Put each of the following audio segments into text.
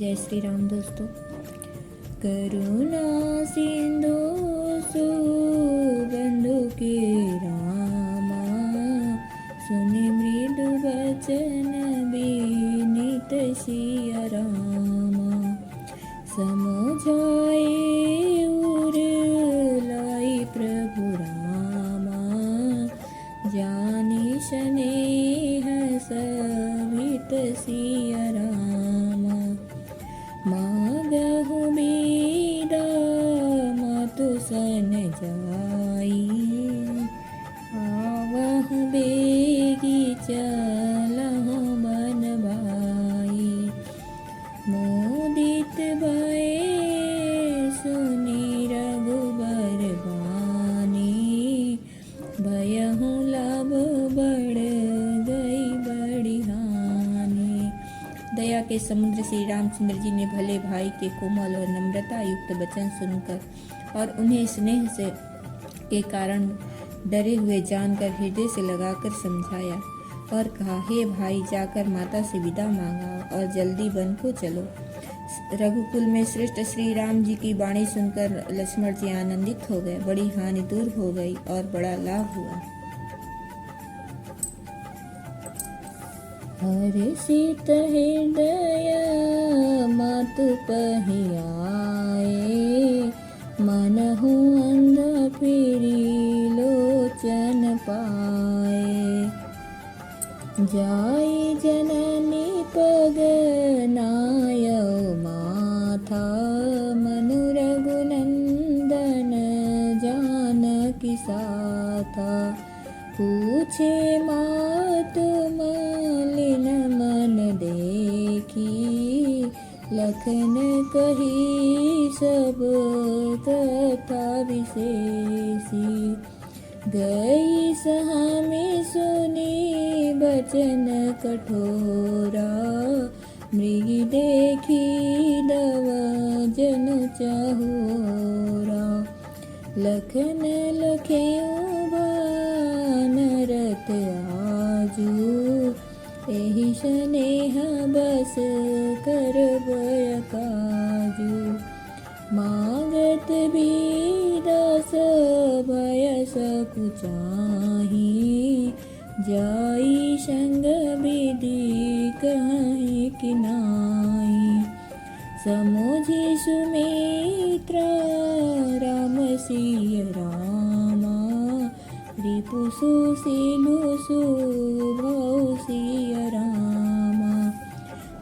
जय श्री राम दोस्तों। करुणा सिंधु सुबंधु के रामा, सुनि मृदु वचन विनीत सिया रामा। समझाए उर लाई प्रभु रामा, जानी स्नेह सभित सिया रामा। मागहु बीदा मातु सन जाई, आवहु बेगी चलहु बन भाई। मोदित भये सुनि रघुबर बानी, भयहु लब बढ़ गई बड़ी हानि। दया के समुद्र श्री रामचंद्र जी ने भले भाई के कोमल और नम्रता युक्त वचन सुनकर और उन्हें स्नेह से के कारण डरे हुए जानकर हृदय से लगाकर समझाया और कहा, हे भाई, जाकर माता से विदा मांगा और जल्दी वन को चलो। रघुकुल में श्रेष्ठ श्री राम जी की वाणी सुनकर लक्ष्मण जी आनंदित हो गए। बड़ी हानि दूर हो गई और बड़ा लाभ हुआ। हर्षित हृदय मातु पहियाए, मनहु अंध फिरी लोचन पाए। जाई जननी पग नायो माथा, मनु रघुनंदन जानकी साथा। पूछे मातु मलिन मन देखी, लखन कही सब कथा विशेषी। गई सहा में सुनी बचन कठोरा, मृग देखी दव जनु चहोरा। लखन लखेऊ भानरत आजू, एहि स्नेह बस करबय काजू। मांगत बीदास भय सकुचाही, जाई संग विधि कहीं कि नाही। समुझि सुमित्रा राम सिया रामा, रिपु सुशीलु सुभौ सिया रामा।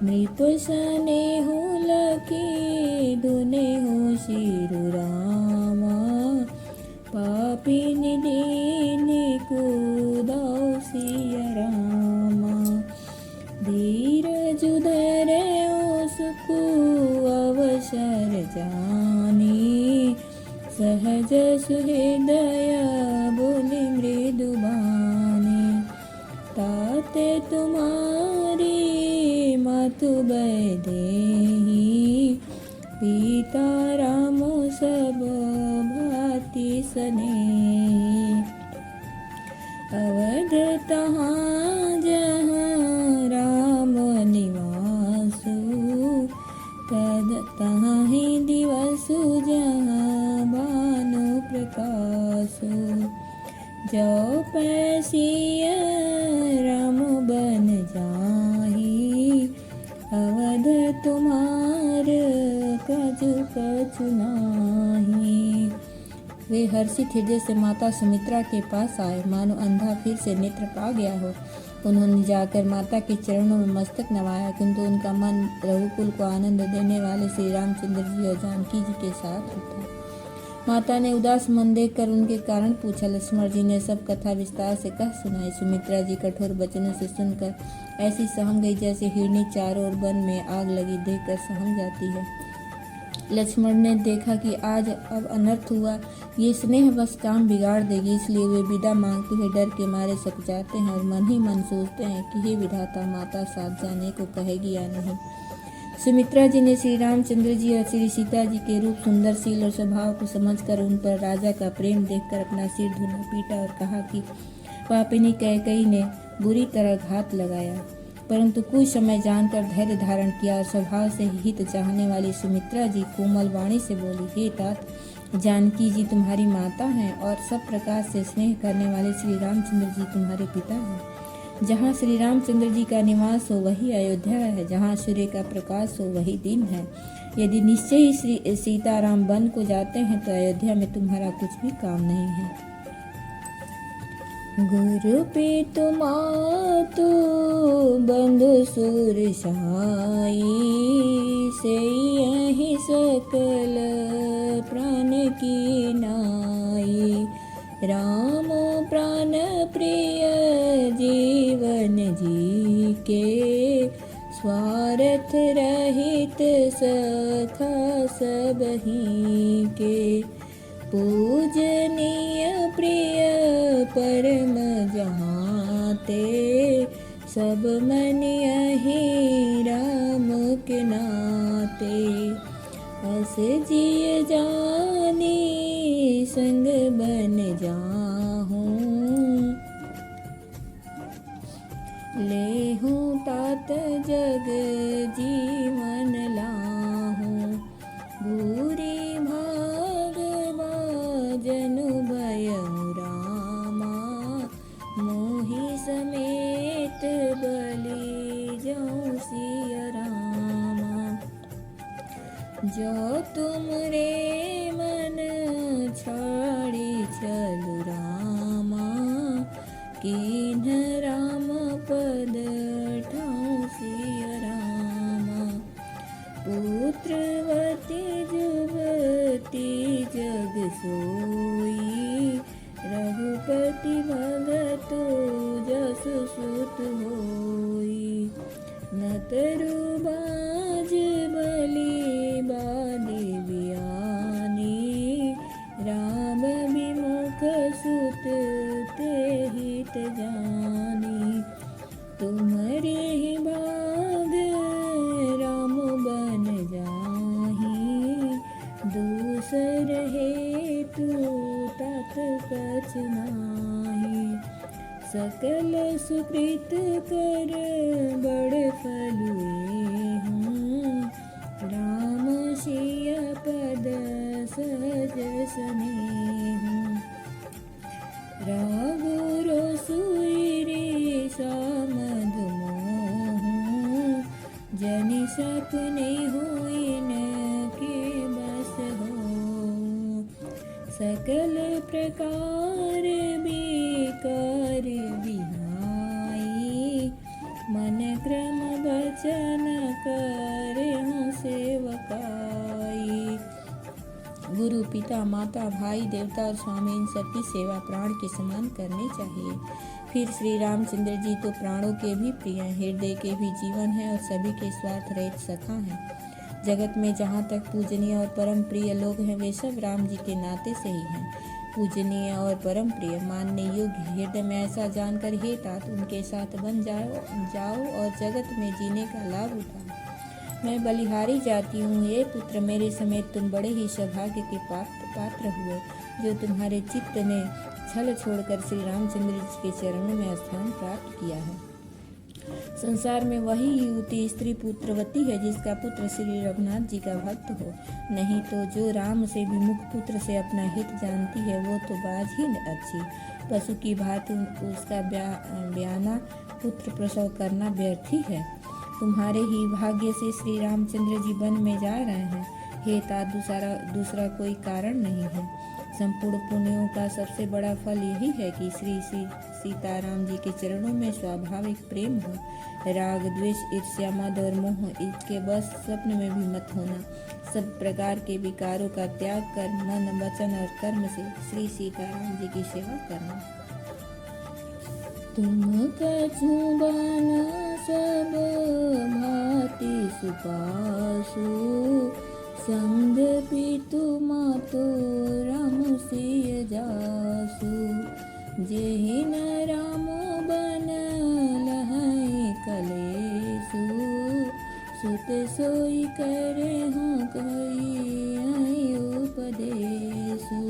नृप स्नेहु लखी दुनेहु शिरु रामा, पापिनि दीनि कुदाउ सिया रामा। धीरज धरऊ सुखु अवसर जानी, सहज सुहृदय बोली मृदु बानी। ताते तुम्हारी मातु वैदेही, पिता राम सब भांति स्नेही। अवध तहाँ जहाँ राम निवासु, तद तहाँ ही दिवसु जहाँ भानु प्रकाशु। जो पैसिया राम बन जाही, अवध तुम्हार कछु कछु नाही। वे हर्षित हृदय से माता सुमित्रा के पास आए, मानो अंधा फिर से नेत्र पा गया हो। उन्होंने जाकर माता के चरणों में मस्तक नवाया, किंतु उनका मन रघुकुल को आनंद देने वाले श्री रामचंद्र जी और जानकी जी के साथ था। माता ने उदास मन देखकर उनके कारण पूछा। लक्ष्मण जी ने सब कथा विस्तार से कह सुनाई। सुमित्रा जी कठोर वचनों से सुनकर ऐसी सहम गई जैसे हिरनी चारों ओर वन में आग लगी देखकर सहम जाती है। लक्ष्मण ने देखा कि आज अब अनर्थ हुआ, ये स्नेह बस काम बिगाड़ देगी, इसलिए वे विदा मांगते हुए डर के मारे सक जाते हैं और मन ही मन सोचते हैं कि हे विधाता, माता साथ जाने को कहेगी या नहीं। सुमित्रा जी ने श्री रामचंद्र जी और श्री सीता जी के रूप, सुंदरशील और स्वभाव को समझकर उन पर राजा का प्रेम देखकर अपना सिर धुना पीटा और कहा कि पापिनी कैकेयी ने बुरी तरह घात लगाया। परंतु कुछ समय जानकर धैर्य धारण किया और स्वभाव से हित चाहने वाली सुमित्रा जी कोमल वाणी से बोली, हे तात, जानकी जी तुम्हारी माता हैं और सब प्रकार से स्नेह करने वाले श्री रामचंद्र जी तुम्हारे पिता हैं। जहाँ श्री रामचंद्र जी का निवास हो वही अयोध्या है, जहाँ सूर्य का प्रकाश हो वही दिन है। यदि निश्चय ही श्री सीताराम वन को जाते हैं तो अयोध्या में तुम्हारा कुछ भी काम नहीं है। गुरु पितु मातु बंधु सुर साई, से यही सकल प्राण की नाई। राम प्राण प्रिय जीवन जी के, स्वार्थ रहित सखा सबही के। पूजनीय प्रिय परम जहाँ ते, सब मन यही राम के नाते। अस जिय जानी संग बन जाहूँ, लेहूँ तात जग जीवन लाहूँ। बुरी भाग जनु भयउ रामा, मोहि समेत बलि जाऊं सिय रामा। जो तुम रे मन छाड़ी चलु रामा, किन्ह राम पद ठाऊं सिय रामा। पुत्रवती जुवती जग सोई, रघुपति भगतु जसु सुत होई। न तरु बाज बलि बादी बियानी, राम विमुख सुत ते हित जानी। तुम्हारे ही भाग राम बन जाही, दूसर हेतु तात कछ नाहि। सकल सुकृत कर बड़ फल हूँ, राम सिय पद सहज स्नेहु। राघु रोसुई सामद मोहूँ, जनि सपने हुइन के बस हो। सकल प्रकार विकार विहाई, मन क्रम वचन करहूँ सेवकाई। गुरु पिता माता भाई देवता और स्वामी इन सबकी सेवा प्राण के समान करनी चाहिए। फिर श्री रामचंद्र जी तो प्राणों के भी प्रिय हैं, हृदय के भी जीवन हैं और सभी के स्वार्थ रहित सखा हैं। जगत में जहाँ तक पूजनीय और परम प्रिय लोग हैं वे सब राम जी के नाते से ही हैं। पूजनीय और परम प्रिय मानने योग्य हृदय में ऐसा जानकर हे तात उनके साथ बन जाओ और जगत में जीने का लाभ उठाओ। मैं बलिहारी जाती हूँ, ये पुत्र मेरे समेत तुम बड़े ही सौभाग्य के पात्र हुए, जो तुम्हारे चित्त ने छल छोड़कर श्री रामचंद्र जी के चरणों में स्थान प्राप्त किया है। संसार में वही युवती स्त्री पुत्रवती है जिसका पुत्र श्री रघुनाथ जी का भक्त हो, नहीं तो जो राम से विमुख पुत्र से अपना हित जानती है वो तो बाज ही अच्छी। पशु की भांति उसका ब्याना पुत्र प्रसव करना व्यर्थ ही है। तुम्हारे ही भाग्य से श्री रामचंद्र जी वन में जा रहे हैं, हे तात दूसरा कोई कारण नहीं है। संपूर्ण पुण्यों का सबसे बड़ा फल यही है कि श्री सीताराम जी के चरणों में स्वाभाविक प्रेम हो। राग द्वेष ईर्ष्या मद और मोह इसके बस स्वप्न में भी मत होना। सब प्रकार के विकारों का त्याग कर मन वचन और कर्म से श्री सीताराम जी की सेवा करना। तुम कछु बना सब भांति सुपासु, संग पितु मातु राम सिय जासु। जेहि न राम बन लहै कलेसु, सुत सोई करे हूँ कही उपदेशु।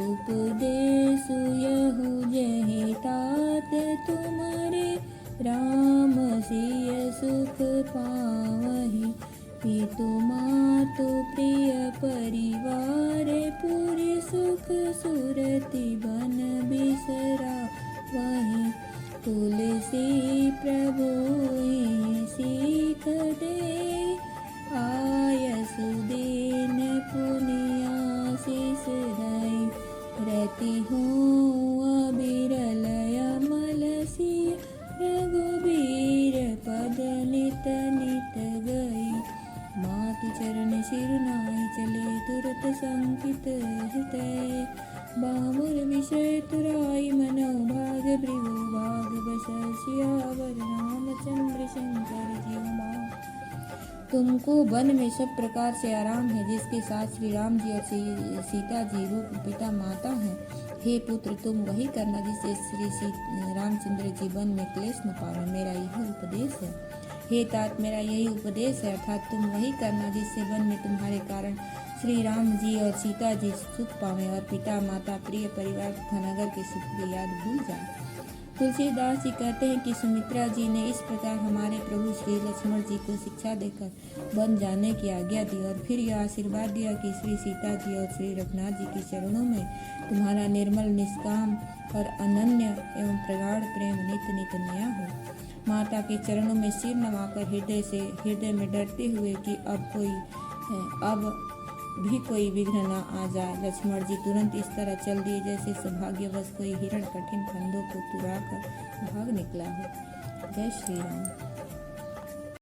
उपदेशु यहु जहि तात तुम्हारे राम सिय सुख पावहि। पितु मातु प्रिय परिवार पूरी सुख सुरति बन बिसरा वही। तुलसी प्रभु सीख दे आयसु दीन पुनियासीस दई। रति हो अबिरल अमल सिय रघुबीर पद नित नित गई। मातु चरण सिरुनाई चले तुरत संकित हृदय। बामुर विषय तुराई मनो भाग भृगु भाग बस सियावर रामचंद्र शंकर जीव मां। तुमको वन में सब प्रकार से आराम है, जिसके साथ श्री राम जी और सीता जी रूप पिता माता हैं। हे पुत्र, तुम वही करना जिससे श्री रामचंद्र जी वन में क्लेश न पावे, मेरा यह उपदेश है। हे तात, मेरा यही उपदेश है, अर्थात तुम वही करना जिससे वन में तुम्हारे कारण श्री राम जी और सीता जी सुख पावे और पिता माता प्रिय परिवार तथा नगर के सुख की याद भूल जाए। तुलसीदास जी कहते हैं कि सुमित्रा जी ने इस प्रकार हमारे प्रभु श्री लक्ष्मण जी को शिक्षा देकर वन जाने की आज्ञा दी और फिर यह आशीर्वाद दिया कि श्री सीता जी और श्री रघुनाथ जी के चरणों में तुम्हारा निर्मल निष्काम और अनन्य एवं प्रगाढ़ प्रेम नित नित नया हो। माता के चरणों में सिर नवाकर हृदय में डरते हुए कि अब भी कोई विघ्न न आ जाए, लक्ष्मण जी तुरंत इस तरह चल दिए जैसे सौभाग्यवश कोई हिरण कठिन फंदों को तुराकर भाग निकला हो। जय श्री राम।